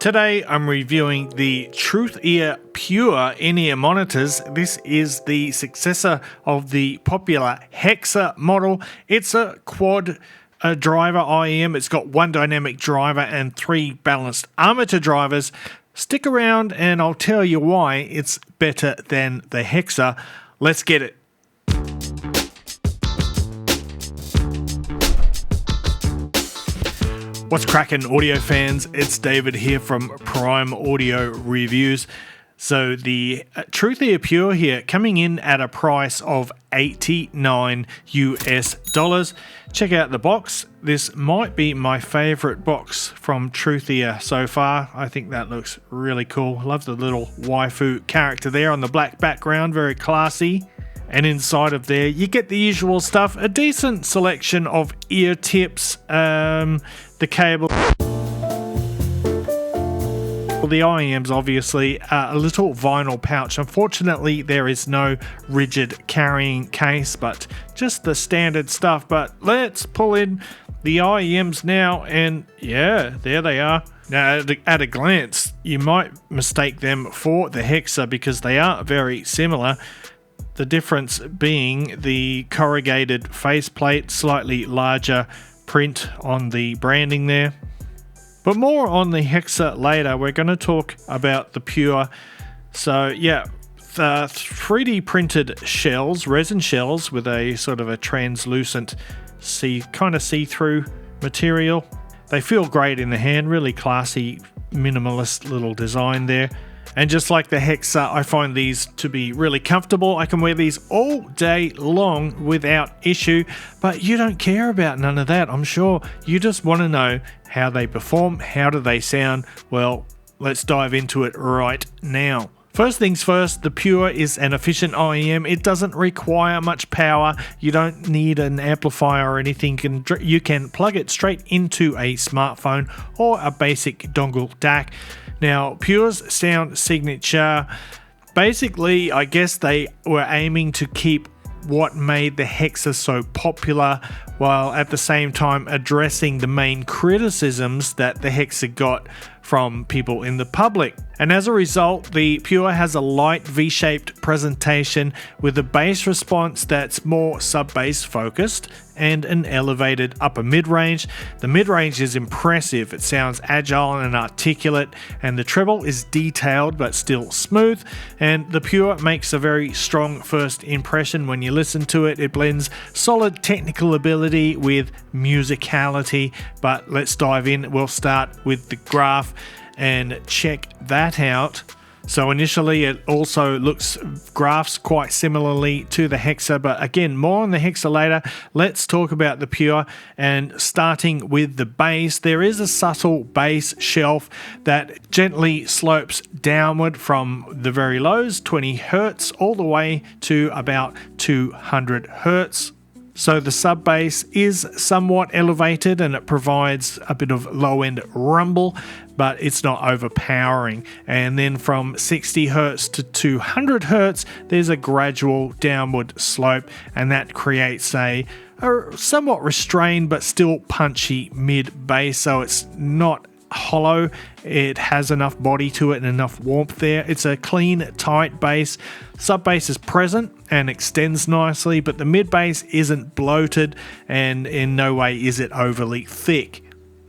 Today I'm reviewing the Truthear Pure in-ear monitors. This is the successor of the popular Hexa model. It's a quad driver IEM. It's got one dynamic driver and three balanced armature drivers. Stick around and I'll tell you why it's better than the Hexa. Let's get it. What's cracking, audio fans? It's David here from Prime Audio Reviews. So the Truthear Pure here coming in at a price of $89 US. Check out the box. This might be my favorite box from Truthear so far. I think that looks really cool. Love the little waifu character there on the black background, very classy. And inside of there, you get the usual stuff, a decent selection of ear tips, the cable, the IEMs obviously, a little vinyl pouch. Unfortunately, there is no rigid carrying case, but just the standard stuff. But let's pull in the IEMs now, and yeah, there they are. Now, at a glance, you might mistake them for the Hexa because they are very similar. The difference being the corrugated faceplate, slightly larger print on the branding there. But more on the Hexa later. We're going to talk about the Pure. So yeah, the 3D printed shells, resin shells with a sort of a translucent kind of see-through material. They feel great in the hand, really classy, minimalist little design there. And just like the Hexa, I find these to be really comfortable. I can wear these all day long without issue, but you don't care about none of that, I'm sure. You just want to know how they perform, how do they sound. Well, let's dive into it right now. First things first, the Pure is an efficient IEM. It doesn't require much power. You don't need an amplifier or anything. You can plug it straight into a smartphone or a basic dongle DAC. Now, Pure's sound signature, basically, I guess they were aiming to keep what made the Hexa so popular, while at the same time addressing the main criticisms that the Hexa got from people in the public. And as a result, the Pure has a light V-shaped presentation with a bass response that's more sub-bass focused and an elevated upper mid-range. The mid-range is impressive. It sounds agile and articulate, and the treble is detailed but still smooth. And the Pure makes a very strong first impression when you listen to it. It blends solid technical ability with musicality. But let's dive in. We'll start with the graph and check that out. So initially it also graphs quite similarly to the Hexa, but again, more on the Hexa later. Let's talk about the Pure, and starting with the bass, there is a subtle bass shelf that gently slopes downward from the very lows, 20 Hertz, all the way to about 200 Hertz. So the sub bass is somewhat elevated and it provides a bit of low end rumble, but it's not overpowering. And then from 60 Hertz to 200 Hertz, there's a gradual downward slope, and that creates a somewhat restrained but still punchy mid bass. So it's not hollow, it has enough body to it and enough warmth there. It's a clean, tight bass. Sub bass is present and extends nicely, but the mid bass isn't bloated, and in no way is it overly thick.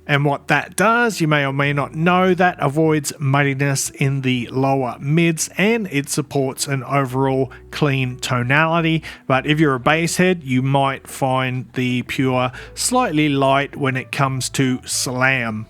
And what that does, you may or may not know, that avoids muddiness in the lower mids, and it supports an overall clean tonality. But if you're a bass head, you might find the Pure slightly light when it comes to slam.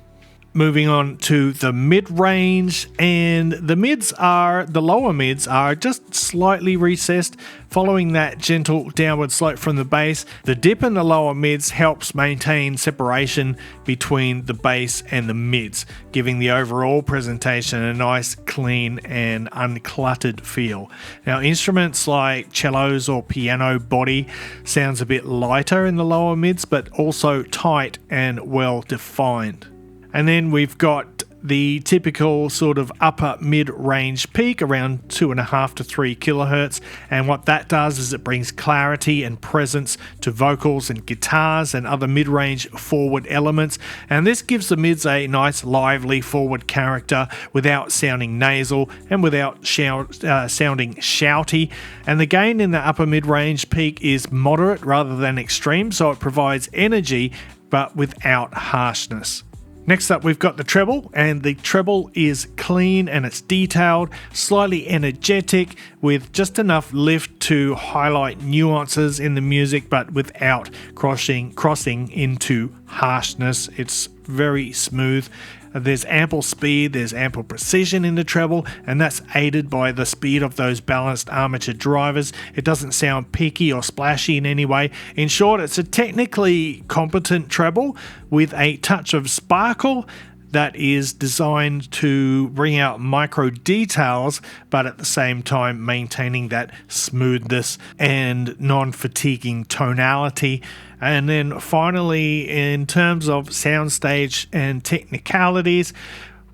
Moving on to the mid-range, and the lower mids are just slightly recessed following that gentle downward slope from the bass. The dip in the lower mids helps maintain separation between the bass and the mids, giving the overall presentation a nice, clean and uncluttered feel. Now, instruments like cellos or piano body sounds a bit lighter in the lower mids, but also tight and well defined. And then we've got the typical sort of upper mid-range peak around 2.5 to 3 kilohertz, and what that does is it brings clarity and presence to vocals and guitars and other mid-range forward elements, and this gives the mids a nice lively forward character without sounding nasal and without sounding shouty. And the gain in the upper mid-range peak is moderate rather than extreme, so it provides energy but without harshness. Next up, we've got the treble, and the treble is clean and it's detailed, slightly energetic, with just enough lift to highlight nuances in the music, but without crossing into harshness. It's very smooth. There's ample speed, there's ample precision in the treble, and that's aided by the speed of those balanced armature drivers. It doesn't sound peaky or splashy in any way. In short, it's a technically competent treble with a touch of sparkle that is designed to bring out micro details, but at the same time maintaining that smoothness and non-fatiguing tonality. And then finally, in terms of soundstage and technicalities,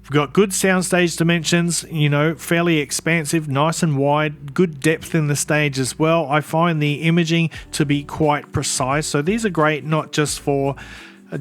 we've got good soundstage dimensions, fairly expansive, nice and wide, good depth in the stage as well. I find the imaging to be quite precise, so these are great not just for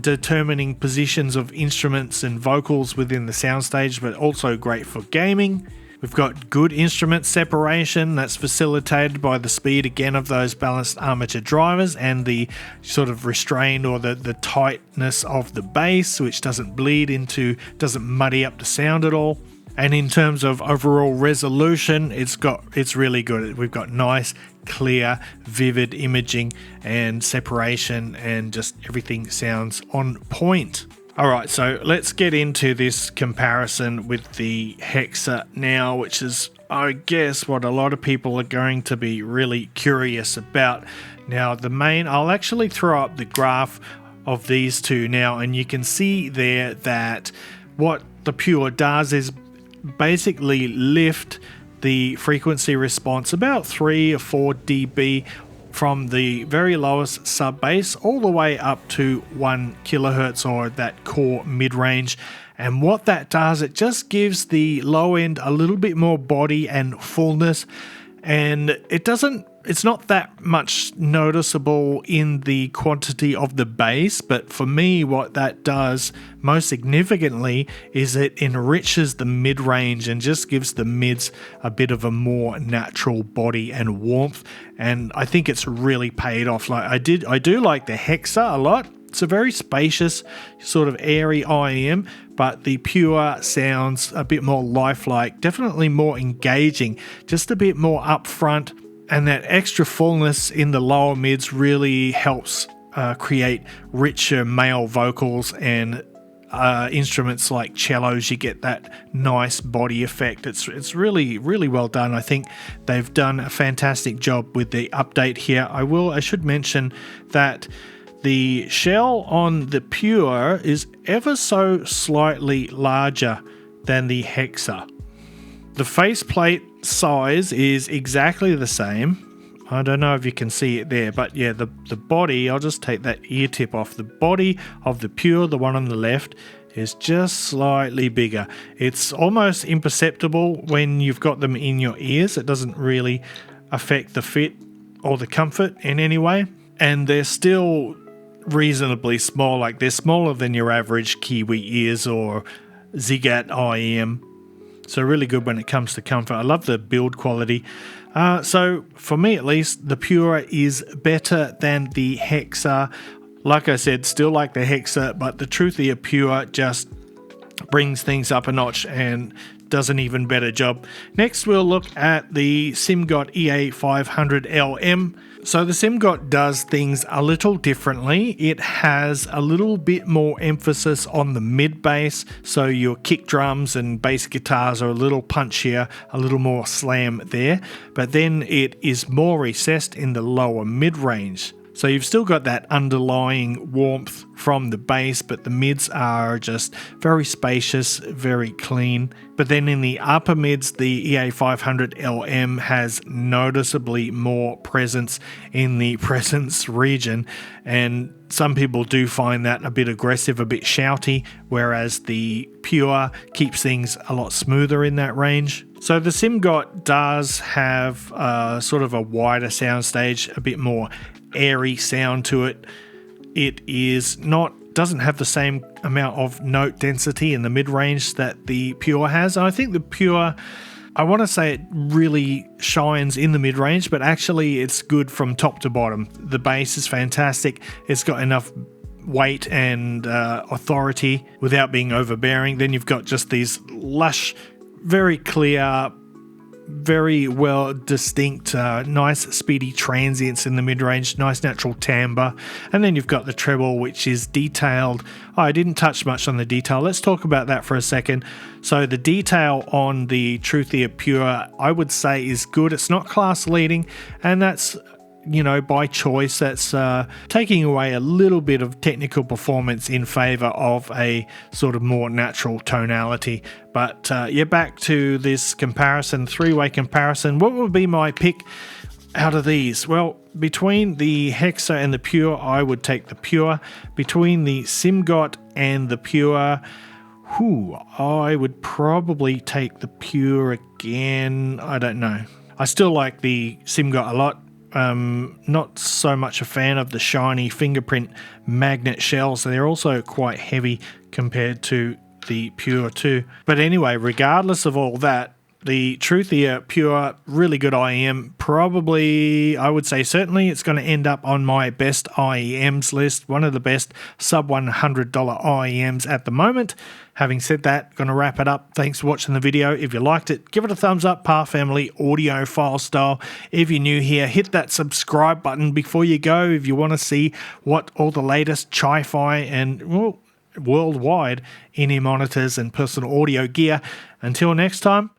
determining positions of instruments and vocals within the soundstage, but also great for gaming. We've got good instrument separation that's facilitated by the speed again of those balanced armature drivers and the sort of restrained or the tightness of the bass, which doesn't muddy up the sound at all. And in terms of overall resolution, it's really good. We've got nice, clear, vivid imaging and separation, and just everything sounds on point. Alright, so let's get into this comparison with the Hexa now, which is, I guess, what a lot of people are going to be really curious about. Now, I'll actually throw up the graph of these two now, and you can see there that what the Pure does is basically lift the frequency response about 3 or 4 dB from the very lowest sub bass all the way up to 1 kilohertz, or that core mid-range. And what that does, it just gives the low end a little bit more body and fullness, and it's not that much noticeable in the quantity of the bass, but for me what that does most significantly is it enriches the mid-range and just gives the mids a bit of a more natural body and warmth, and I think it's really paid off. I do like the Hexa a lot. It's a very spacious, sort of airy IEM, but the Pure sounds a bit more lifelike, definitely more engaging, just a bit more upfront. And that extra fullness in the lower mids really helps create richer male vocals, and instruments like cellos, you get that nice body effect. It's really, really well done. I think they've done a fantastic job with the update here. I should mention that the shell on the Pure is ever so slightly larger than the Hexa. The faceplate size is exactly the same. I don't know if you can see it there, but yeah, the body, I'll just take that ear tip off. The body of the Pure, the one on the left, is just slightly bigger. It's almost imperceptible when you've got them in your ears. It doesn't really affect the fit or the comfort in any way. And they're still reasonably small, like they're smaller than your average Kiwi ears or Zigat IEM. So really good when it comes to comfort. I love the build quality. So for me at least, the Pure is better than the Hexa. Like I said, still like the Hexa, but the Truthear Pure just brings things up a notch and does an even better job. Next we'll look at the SimGot EA500LM. So the SimGot does things a little differently. It has a little bit more emphasis on the mid bass, so your kick drums and bass guitars are a little punchier, a little more slam there, but then it is more recessed in the lower mid range. So you've still got that underlying warmth from the bass, but the mids are just very spacious, very clean. But then in the upper mids, the EA500LM has noticeably more presence in the presence region, and some people do find that a bit aggressive, a bit shouty, whereas the Pure keeps things a lot smoother in that range. So the SimGot does have sort of a wider soundstage, a bit more airy sound to it. It doesn't have the same amount of note density in the mid-range that the Pure has. I think the Pure, I want to say it really shines in the mid-range, but actually it's good from top to bottom. The bass is fantastic. It's got enough weight and authority without being overbearing. Then you've got just these lush, very clear, very well distinct, nice speedy transients in the mid-range, nice natural timbre. And then you've got the treble, which is detailed. I didn't touch much on the detail. Let's talk about that for a second. So the detail on the Truthear Pure, I would say, is good. It's not class leading, and that's, you know, by choice. That's taking away a little bit of technical performance in favor of a sort of more natural tonality. But yeah, back to this comparison, three-way comparison. What would be my pick out of these? Well, between the Hexa and the Pure, I would take the Pure. Between the SimGot and the Pure, I would probably take the Pure again. I don't know. I still like the SimGot a lot. Not so much a fan of the shiny fingerprint magnet shells. They're also quite heavy compared to the Pure too. But anyway, regardless of all that, the Truthear Pure, really good IEM. Probably, I would say certainly it's going to end up on my best IEMs list. One of the best sub $100 IEMs at the moment. Having said that, going to wrap it up. Thanks for watching the video. If you liked it, give it a thumbs up. Par Family Audio File Style. If you're new here, hit that subscribe button before you go if you want to see what all the latest chi-fi and, well, worldwide in-ear monitors and personal audio gear. Until next time,